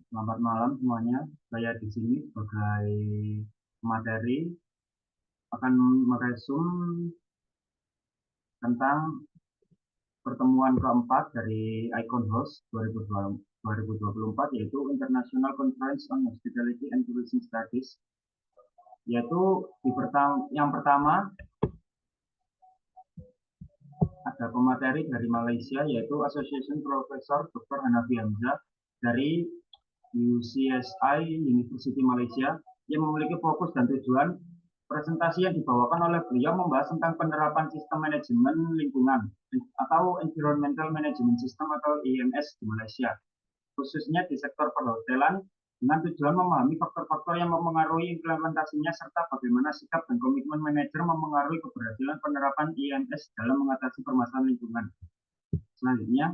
Selamat malam semuanya. Saya di sini sebagai materi akan meresum tentang pertemuan keempat dari Icon House 2024 yaitu International Conference on Hospitality and Tourism Studies. Yaitu yang pertama ada pemateri dari Malaysia yaitu Association Professor Dr. Hanafi Hamzah dari UCSI University Malaysia yang memiliki fokus dan tujuan. Presentasi yang dibawakan oleh beliau membahas tentang penerapan sistem manajemen lingkungan atau Environmental Management System atau EMS di Malaysia, khususnya di sektor perhotelan, dengan tujuan memahami faktor-faktor yang mempengaruhi implementasinya serta bagaimana sikap dan komitmen manajer mempengaruhi keberhasilan penerapan EMS dalam mengatasi permasalahan lingkungan. Selanjutnya,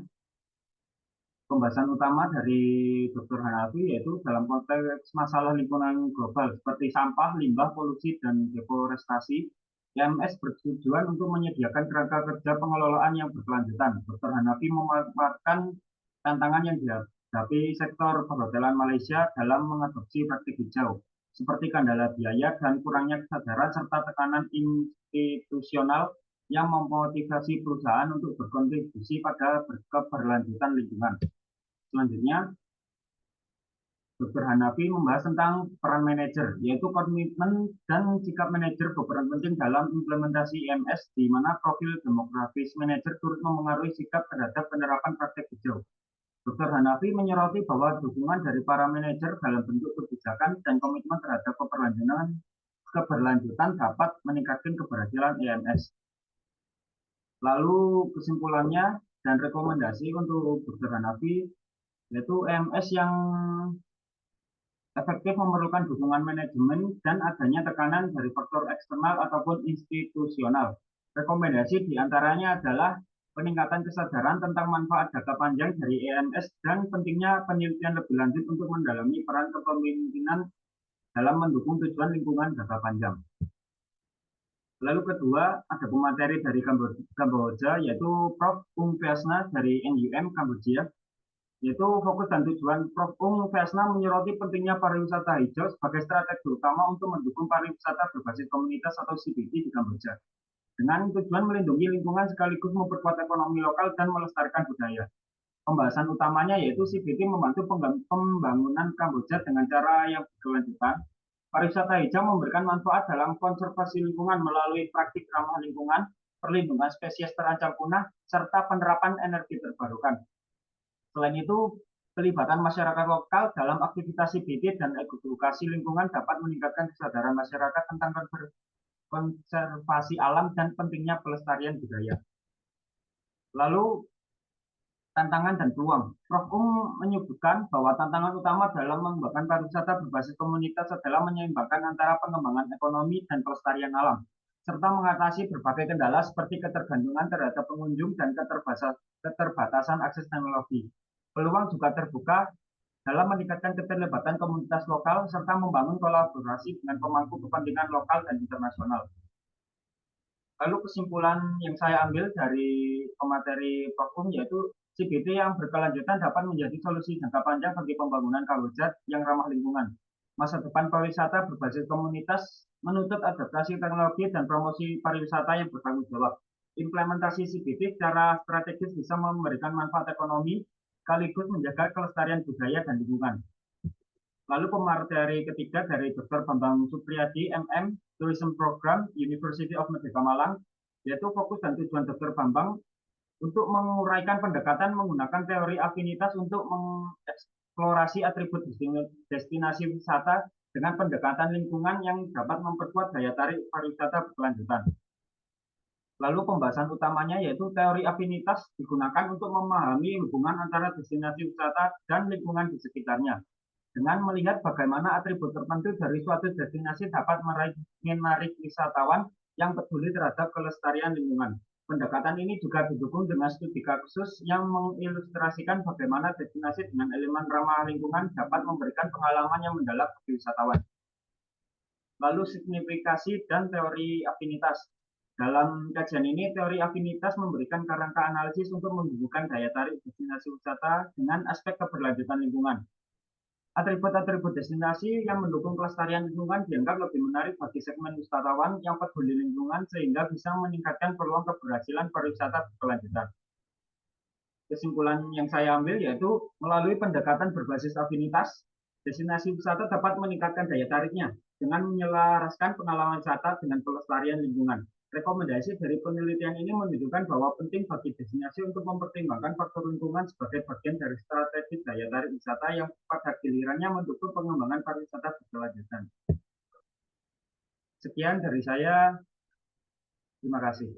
pembahasan utama dari Dr. Hanafi yaitu dalam konteks masalah lingkungan global seperti sampah, limbah, polusi, dan deforestasi. EMS bertujuan untuk menyediakan kerangka kerja pengelolaan yang berkelanjutan. Dr. Hanafi memaparkan tantangan yang dihadapi sektor perhotelan Malaysia dalam mengadopsi praktik hijau, seperti kendala biaya dan kurangnya kesadaran serta tekanan institusional yang memotivasi perusahaan untuk berkontribusi pada keberlanjutan lingkungan. Selanjutnya, Dr. Hanafi membahas tentang peran manajer, yaitu komitmen dan sikap manajer berperan penting dalam implementasi EMS, di mana profil demografis manajer turut mempengaruhi sikap terhadap penerapan praktek hijau. Dr. Hanafi menyoroti bahwa dukungan dari para manajer dalam bentuk kebijakan dan komitmen terhadap keberlanjutan dapat meningkatkan keberhasilan EMS. Lalu kesimpulannya dan rekomendasi untuk Dr. Hanafi yaitu EMS yang efektif memerlukan dukungan manajemen dan adanya tekanan dari faktor eksternal ataupun institusional. Rekomendasi diantaranya adalah peningkatan kesadaran tentang manfaat jangka panjang dari EMS dan pentingnya penelitian lebih lanjut untuk mendalami peran kepemimpinan dalam mendukung tujuan lingkungan jangka panjang. Lalu kedua, ada pemateri dari Kamboja, yaitu Prof. Ung Viasna dari NUM Kamboja, yaitu fokus dan tujuan. Prof. Ung Viasna menyoroti pentingnya pariwisata hijau sebagai strategi utama untuk mendukung pariwisata berbasis komunitas atau CBD di Kamboja, dengan tujuan melindungi lingkungan sekaligus memperkuat ekonomi lokal dan melestarikan budaya. Pembahasan utamanya yaitu CBD membantu pembangunan Kamboja dengan cara yang berkelanjutan. Pariwisata hijau memberikan manfaat dalam konservasi lingkungan melalui praktik ramah lingkungan, perlindungan spesies terancam punah, serta penerapan energi terbarukan. Selain itu, pelibatan masyarakat lokal dalam aktivitas CBD dan edukasi lingkungan dapat meningkatkan kesadaran masyarakat tentang konservasi alam dan pentingnya pelestarian budaya. Lalu, tantangan dan peluang. Prof. Ung menyebutkan bahwa tantangan utama dalam mengembangkan pariwisata berbasis komunitas adalah menyeimbangkan antara pengembangan ekonomi dan pelestarian alam, serta mengatasi berbagai kendala seperti ketergantungan terhadap pengunjung dan keterbatasan akses teknologi. Peluang juga terbuka dalam meningkatkan keterlibatan komunitas lokal serta membangun kolaborasi dengan pemangku kepentingan lokal dan internasional. Lalu kesimpulan yang saya ambil dari pemateri Prof. Ung yaitu CBD yang berkelanjutan dapat menjadi solusi jangka panjang bagi pembangunan Kamboja yang ramah lingkungan. Masa depan pariwisata berbasis komunitas menuntut adaptasi teknologi dan promosi pariwisata yang bertanggung jawab. Implementasi CBD secara strategis bisa memberikan manfaat ekonomi sekaligus menjaga kelestarian budaya dan lingkungan. Lalu pemateri ketiga dari Dr. Bambang Supriyadi, MM, Tourism Program, University of Merdeka Malang, yaitu fokus dan tujuan Dr. Bambang untuk menguraikan pendekatan menggunakan teori afinitas untuk mengeksplorasi atribut destinasi wisata dengan pendekatan lingkungan yang dapat memperkuat daya tarik pariwisata berkelanjutan. Lalu pembahasan utamanya yaitu teori afinitas digunakan untuk memahami hubungan antara destinasi wisata dan lingkungan di sekitarnya, dengan melihat bagaimana atribut tertentu dari suatu destinasi dapat menarik wisatawan yang peduli terhadap kelestarian lingkungan. Pendekatan ini juga didukung dengan studi kasus yang mengilustrasikan bagaimana destinasi dengan elemen ramah lingkungan dapat memberikan pengalaman yang mendalam bagi wisatawan. Lalu signifikasi dan teori afinitas. Dalam kajian ini, teori afinitas memberikan kerangka analisis untuk menghubungkan daya tarik destinasi wisata dengan aspek keberlanjutan lingkungan. Atribut-atribut destinasi yang mendukung kelestarian lingkungan dianggap lebih menarik bagi segmen wisatawan yang peduli lingkungan sehingga bisa meningkatkan peluang keberhasilan pariwisata berkelanjutan. Kesimpulan yang saya ambil yaitu melalui pendekatan berbasis afinitas, destinasi wisata dapat meningkatkan daya tariknya dengan menyelaraskan pengalaman wisata dengan pelestarian lingkungan. Rekomendasi dari penelitian ini menunjukkan bahwa penting bagi destinasi untuk mempertimbangkan faktor lingkungan sebagai bagian dari strategi daya tarik wisata yang pada gilirannya mendukung pengembangan pariwisata berkelanjutan. Sekian dari saya, terima kasih.